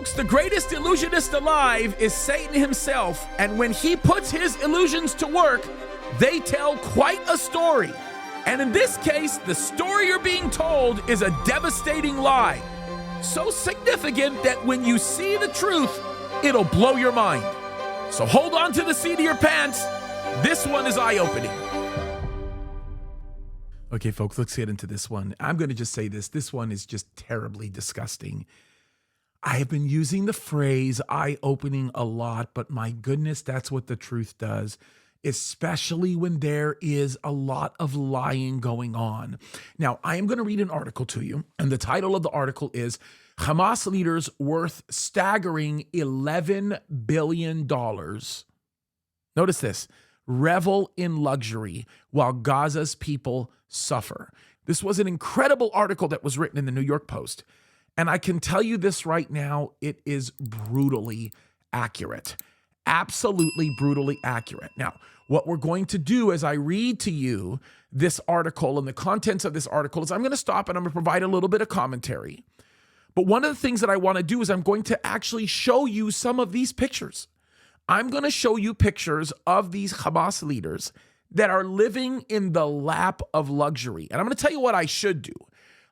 Folks, the greatest illusionist alive is Satan himself, and when he puts his illusions to work, they tell quite a story. And in this case, the story you're being told is a devastating lie. So significant that when you see the truth, it'll blow your mind. So hold on to the seat of your pants. This one is eye-opening. Okay, folks, let's get into this one. I'm going to just say this. This one is just terribly disgusting. I have been using the phrase eye-opening a lot, but my goodness, that's what the truth does, especially when there is a lot of lying going on. Now, I am going to read an article to you, and the title of the article is Hamas Leaders Worth Staggering $11 billion. Notice this, revel in luxury while Gaza's people suffer. This was an incredible article that was written in the New York Post. And I can tell you this right now, it is brutally accurate. Absolutely brutally accurate. Now, what we're going to do as I read to you this article and the contents of this article is I'm going to stop and I'm going to provide a little bit of commentary. But one of the things that I want to do is I'm going to actually show you some of these pictures. I'm going to show you pictures of these Hamas leaders that are living in the lap of luxury. And I'm going to tell you what I should do.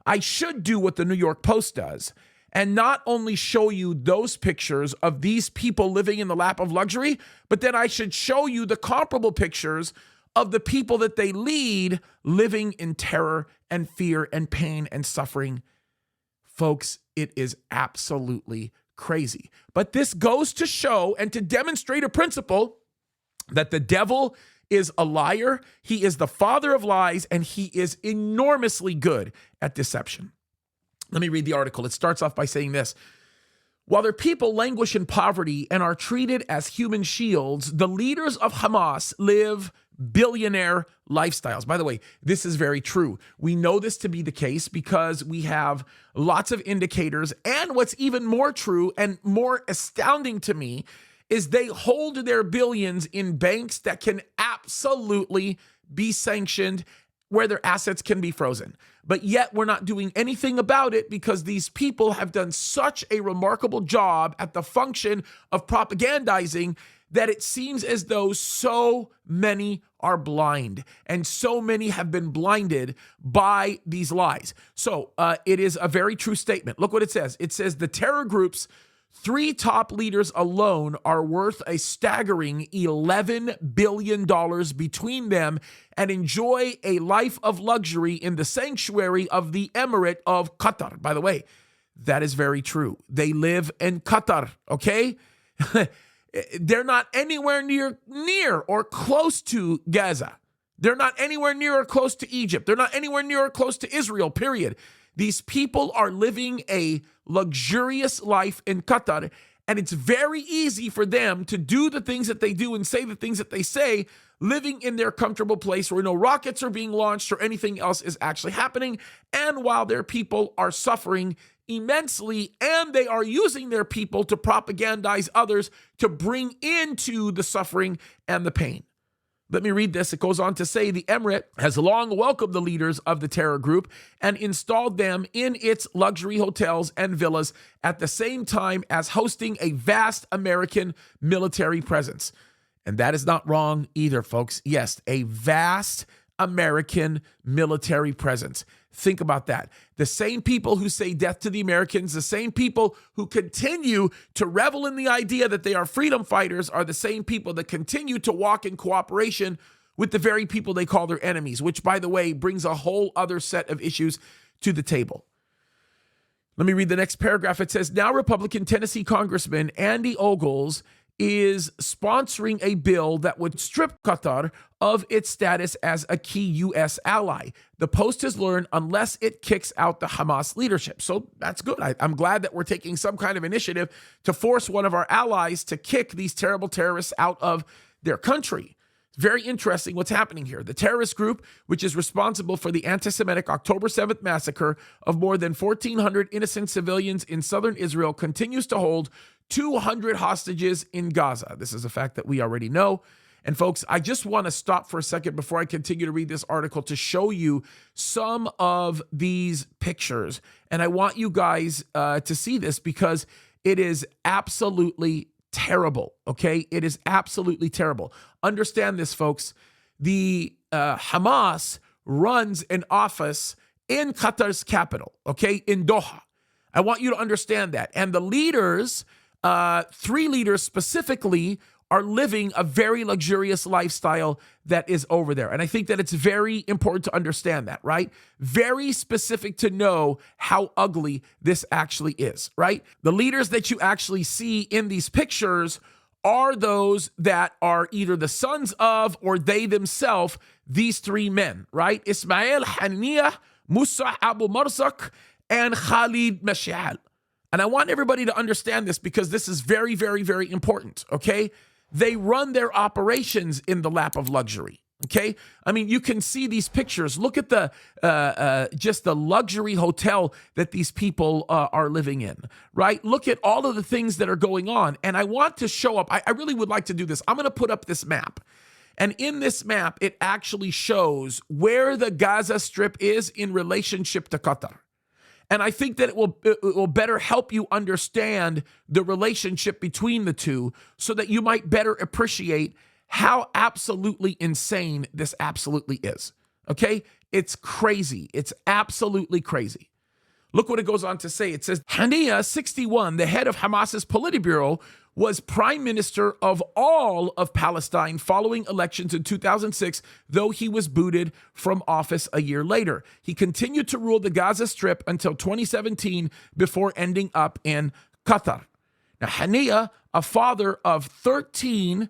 I should do what the New York Post does and not only show you those pictures of these people living in the lap of luxury, but then I should show you the comparable pictures of the people that they lead living in terror and fear and pain and suffering. Folks, it is absolutely crazy. But this goes to show and to demonstrate a principle that the devil is a liar, he is the father of lies, and he is enormously good at deception. Let me read the article. It starts off by saying this. While their people languish in poverty and are treated as human shields, the leaders of Hamas live billionaire lifestyles. By the way, this is very true. We know this to be the case because we have lots of indicators, and what's even more true and more astounding to me is they hold their billions in banks that can absolutely be sanctioned, where their assets can be frozen. But yet we're not doing anything about it because these people have done such a remarkable job at the function of propagandizing that it seems as though so many are blind and so many have been blinded by these lies. So it is a very true statement. Look what it says. It says the terror groups 3 top leaders alone are worth a staggering $11 billion between them and enjoy a life of luxury in the sanctuary of the Emirate of Qatar. By the way, that is very true. They live in Qatar, okay? They're not anywhere near or close to Gaza. They're not anywhere near or close to Egypt. They're not anywhere near or close to Israel, period. These people are living a luxurious life in Qatar, and it's very easy for them to do the things that they do and say the things that they say, living in their comfortable place where no rockets are being launched or anything else is actually happening, and while their people are suffering immensely, and they are using their people to propagandize others to bring into the suffering and the pain. Let me read this. It goes on to say the Emirate has long welcomed the leaders of the terror group and installed them in its luxury hotels and villas at the same time as hosting a vast American military presence. And that is not wrong either, folks. Yes, a vast American military presence. Think about that. The same people who say death to the Americans, the same people who continue to revel in the idea that they are freedom fighters are the same people that continue to walk in cooperation with the very people they call their enemies, which, by the way, brings a whole other set of issues to the table. Let me read the next paragraph. It says, now Republican Tennessee Congressman Andy Ogles is sponsoring a bill that would strip Qatar of its status as a key U.S. ally. The Post has learned unless it kicks out the Hamas leadership. So that's good. I'm glad that we're taking some kind of initiative to force one of our allies to kick these terrible terrorists out of their country. Very interesting what's happening here. The terrorist group, which is responsible for the anti-Semitic October 7th massacre of more than 1,400 innocent civilians in southern Israel, continues to hold 200 hostages in Gaza. This is a fact that we already know. And folks, I just want to stop for a second before I continue to read this article to show you some of these pictures. And I want you guys to see this because It is absolutely terrible, okay? It is absolutely terrible. Understand this, folks. The Hamas runs an office in Qatar's capital, okay, in Doha. I want you to understand that. And the leaders, 3 leaders specifically, are living a very luxurious lifestyle that is over there. And I think that it's very important to understand that, right? Very specific to know how ugly this actually is, right? The leaders that you actually see in these pictures are those that are either the sons of or they themselves, these 3 men, right? Ismail Haniyah, Musa Abu Marzak, and Khalid Mashal. And I want everybody to understand this because this is very, very, very important, okay? They run their operations in the lap of luxury, okay? I mean, you can see these pictures. Look at the just the luxury hotel that these people are living in, right? Look at all of the things that are going on. And I want to show up. I really would like to do this. I'm going to put up this map. And in this map, it actually shows where the Gaza Strip is in relationship to Qatar. And I think that it will better help you understand the relationship between the two so that you might better appreciate how absolutely insane this absolutely is. Okay? It's crazy. It's absolutely crazy. Look what it goes on to say. It says, Haniyah, 61, the head of Hamas's Politburo, was prime minister of all of Palestine following elections in 2006, though he was booted from office a year later. He continued to rule the Gaza Strip until 2017 before ending up in Qatar. Now, Haniyah, a father of 13,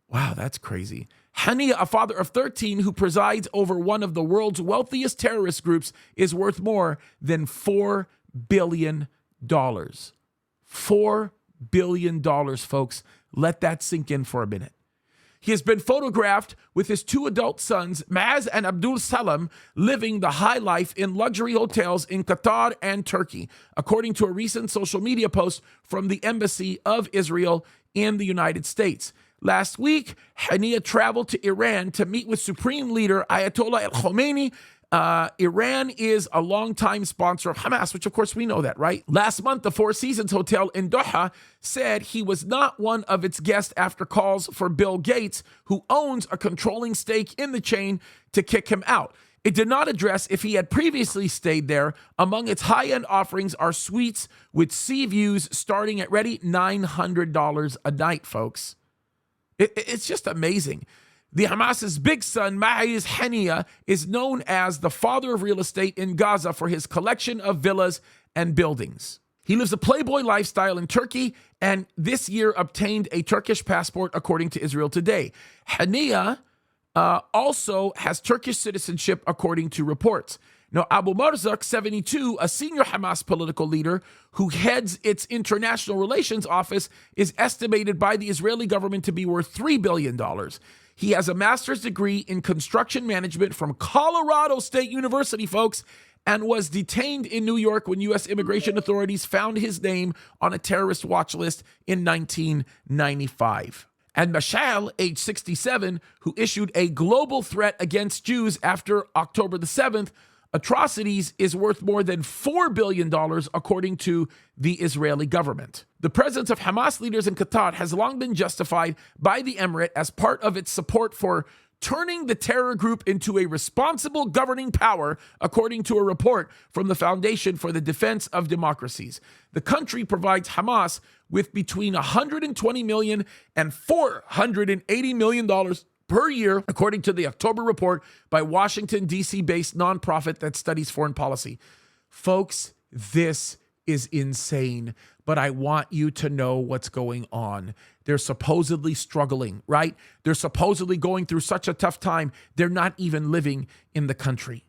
wow, that's crazy. Haniyah, a father of 13 who presides over one of the world's wealthiest terrorist groups, is worth more than $4 billion. $4 billion, folks. Let that sink in for a minute. He has been photographed with his 2 adult sons, Maaz and Abdul Salam, living the high life in luxury hotels in Qatar and Turkey, according to a recent social media post from the Embassy of Israel in the United States. Last week, Haniyah traveled to Iran to meet with Supreme Leader Ayatollah al-Khomeini. Iran is a longtime sponsor of Hamas, which of course we know that, right? Last month, the Four Seasons Hotel in Doha said he was not one of its guests after calls for Bill Gates, who owns a controlling stake in the chain, to kick him out. It did not address if he had previously stayed there. Among its high-end offerings are suites with sea views starting at ready $900 a night, folks. It's just amazing. The Hamas's big son, Ma'iz Haniyah, is known as the father of real estate in Gaza for his collection of villas and buildings. He lives a playboy lifestyle in Turkey and this year obtained a Turkish passport, according to Israel Today. Haniyah also has Turkish citizenship, according to reports. Now, Abu Marzak, 72, a senior Hamas political leader who heads its international relations office, is estimated by the Israeli government to be worth $3 billion. He has a master's degree in construction management from Colorado State University, folks, and was detained in New York when U.S. immigration authorities found his name on a terrorist watch list in 1995. And Mashal, age 67, who issued a global threat against Jews after October the 7th, atrocities, is worth more than $4 billion, according to the Israeli government. The presence of Hamas leaders in Qatar has long been justified by the emirate as part of its support for turning the terror group into a responsible governing power, according to a report from the Foundation for the Defense of Democracies. The country provides Hamas with between $120 million and $480 million per year, according to the October report by Washington, D.C.-based nonprofit that studies foreign policy. Folks, this is insane, but I want you to know what's going on. They're supposedly struggling, right? They're supposedly going through such a tough time, they're not even living in the country.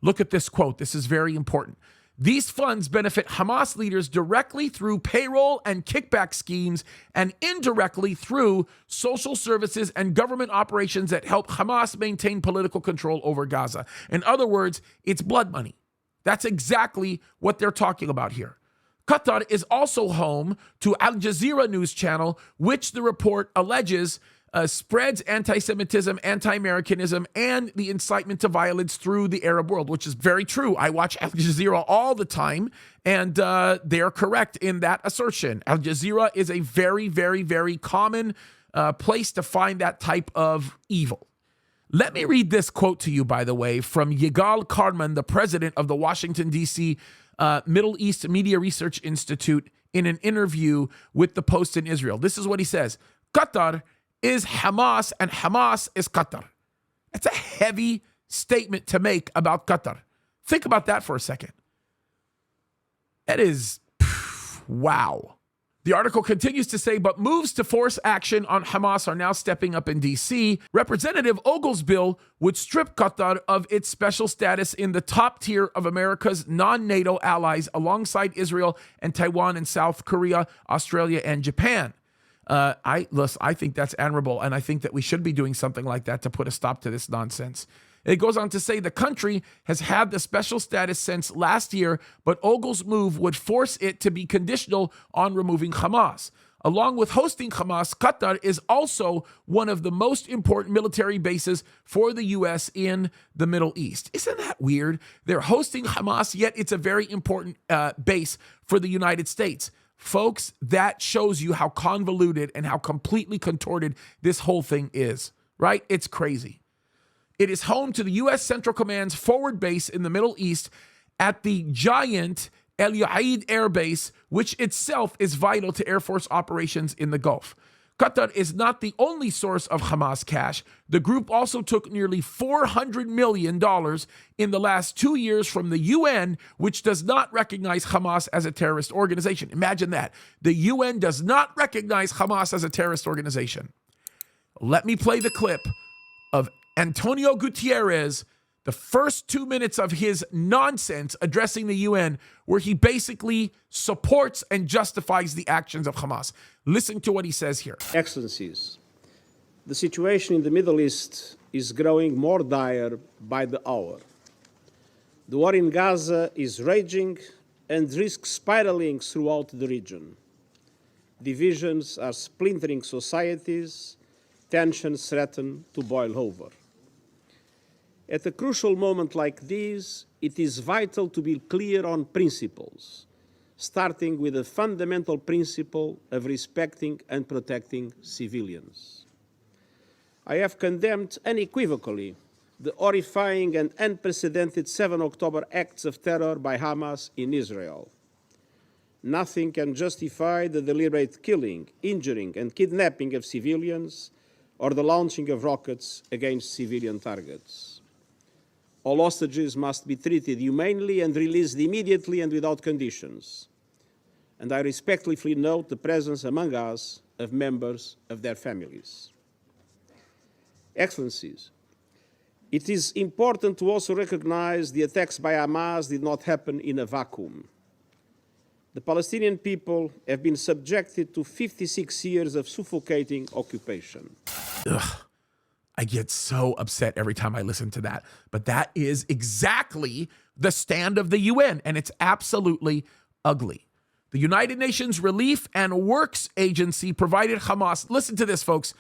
Look at this quote. This is very important. These funds benefit Hamas leaders directly through payroll and kickback schemes and indirectly through social services and government operations that help Hamas maintain political control over Gaza. In other words, it's blood money. That's exactly what they're talking about here. Qatar is also home to Al Jazeera news channel, which the report alleges spreads anti-Semitism, anti-Americanism, and the incitement to violence through the Arab world, which is very true. I watch Al Jazeera all the time, and they're correct in that assertion. Al Jazeera is a very, very, very common place to find that type of evil. Let me read this quote to you, by the way, from Yigal Karman, the president of the Washington, D.C. Middle East Media Research Institute, in an interview with the Post in Israel. This is what he says. Qatar is Hamas and Hamas is Qatar. That's a heavy statement to make about Qatar. Think about that for a second. That is, wow. The article continues to say, but moves to force action on Hamas are now stepping up in D.C. Representative Ogle's bill would strip Qatar of its special status in the top tier of America's non-NATO allies alongside Israel and Taiwan and South Korea, Australia, and Japan. I think that's admirable, and I think that we should be doing something like that to put a stop to this nonsense. It goes on to say the country has had the special status since last year, but Ogle's move would force it to be conditional on removing Hamas. Along with hosting Hamas, Qatar is also one of the most important military bases for the U.S. in the Middle East. Isn't that weird? They're hosting Hamas, yet it's a very important base for the United States. Folks, that shows you how convoluted and how completely contorted this whole thing is, right? It's crazy. It is home to the U.S. Central Command's forward base in the Middle East at the giant El Udeid Air Base, which itself is vital to Air Force operations in the Gulf. Qatar is not the only source of Hamas cash. The group also took nearly $400 million in the last 2 years from the UN, which does not recognize Hamas as a terrorist organization. Imagine that. The UN does not recognize Hamas as a terrorist organization. Let me play the clip of Antonio Gutierrez, the first 2 minutes of his nonsense addressing the UN, where he basically supports and justifies the actions of Hamas. Listen to what he says here. Excellencies, the situation in the Middle East is growing more dire by the hour. The war in Gaza is raging and risks spiraling throughout the region. Divisions are splintering societies, tensions threaten to boil over. At a crucial moment like this, it is vital to be clear on principles, starting with the fundamental principle of respecting and protecting civilians. I have condemned unequivocally the horrifying and unprecedented 7 October acts of terror by Hamas in Israel. Nothing can justify the deliberate killing, injuring, and kidnapping of civilians or the launching of rockets against civilian targets. All hostages must be treated humanely and released immediately and without conditions. And I respectfully note the presence among us of members of their families. Excellencies, it is important to also recognize the attacks by Hamas did not happen in a vacuum. The Palestinian people have been subjected to 56 years of suffocating occupation. Ugh. I get so upset every time I listen to that. But that is exactly the stand of the UN, and it's absolutely ugly. The United Nations Relief and Works Agency provided Hamas, listen to this, folks,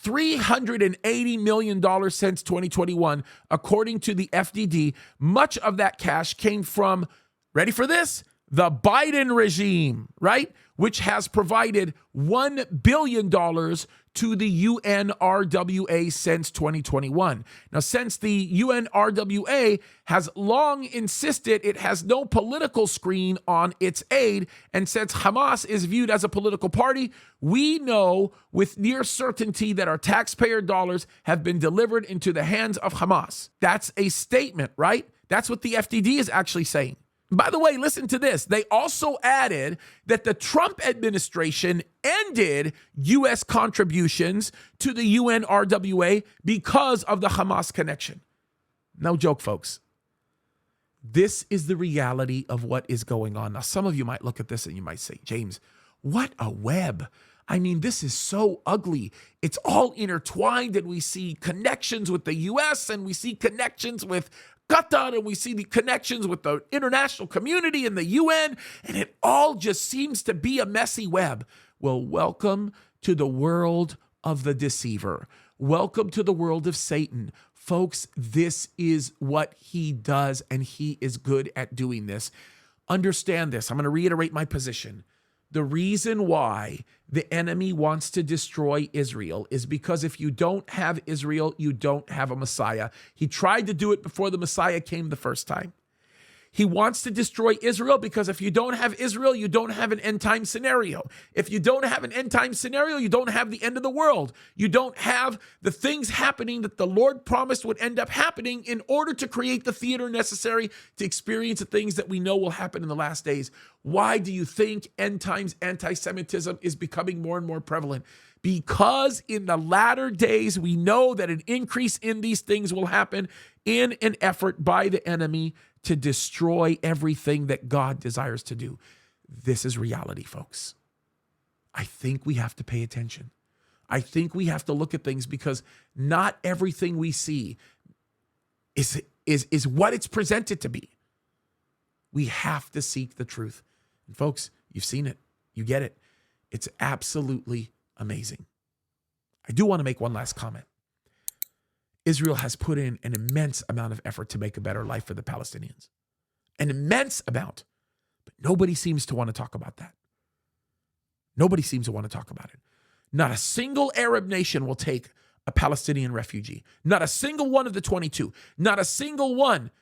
$380 million since 2021, according to the FDD. Much of that cash came from, ready for this, the Biden regime, right? Which has provided $1 billion to the UNRWA since 2021. Now, since the UNRWA has long insisted it has no political screen on its aid, and since Hamas is viewed as a political party, we know with near certainty that our taxpayer dollars have been delivered into the hands of Hamas. That's a statement, right? That's what the FDD is actually saying. By the way, listen to this. They also added that the Trump administration ended U.S. contributions to the UNRWA because of the Hamas connection. No joke, folks. This is the reality of what is going on. Now, some of you might look at this and you might say, James, what a web. I mean, this is so ugly. It's all intertwined, and we see connections with the U.S. and we see connections with Qatar, and we see the connections with the international community and the UN, and it all just seems to be a messy web. Well, welcome to the world of the deceiver. Welcome to the world of Satan. Folks, this is what he does, and he is good at doing this. Understand this. I'm going to reiterate my position. The reason why the enemy wants to destroy Israel is because if you don't have Israel, you don't have a Messiah. He tried to do it before the Messiah came the first time. He wants to destroy Israel because if you don't have Israel, you don't have an end time scenario. If you don't have an end time scenario, you don't have the end of the world. You don't have the things happening that the Lord promised would end up happening in order to create the theater necessary to experience the things that we know will happen in the last days. Why do you think end times anti-Semitism is becoming more and more prevalent? Because in the latter days, we know that an increase in these things will happen in an effort by the enemy to destroy everything that God desires to do. This is reality, folks. I think we have to pay attention. I think we have to look at things because not everything we see is what it's presented to be. We have to seek the truth. And folks, you've seen it. You get it. It's absolutely amazing. I do want to make one last comment. Israel has put in an immense amount of effort to make a better life for the Palestinians. An immense amount. But nobody seems to want to talk about that. Nobody seems to want to talk about it. Not a single Arab nation will take a Palestinian refugee. Not a single one of the 22. Not a single one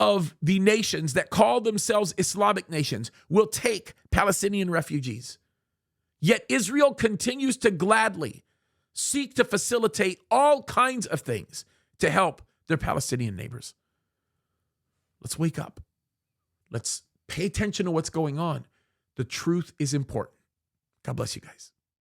of the nations that call themselves Islamic nations will take Palestinian refugees. Yet Israel continues to gladly seek to facilitate all kinds of things to help their Palestinian neighbors. Let's wake up. Let's pay attention to what's going on. The truth is important. God bless you guys.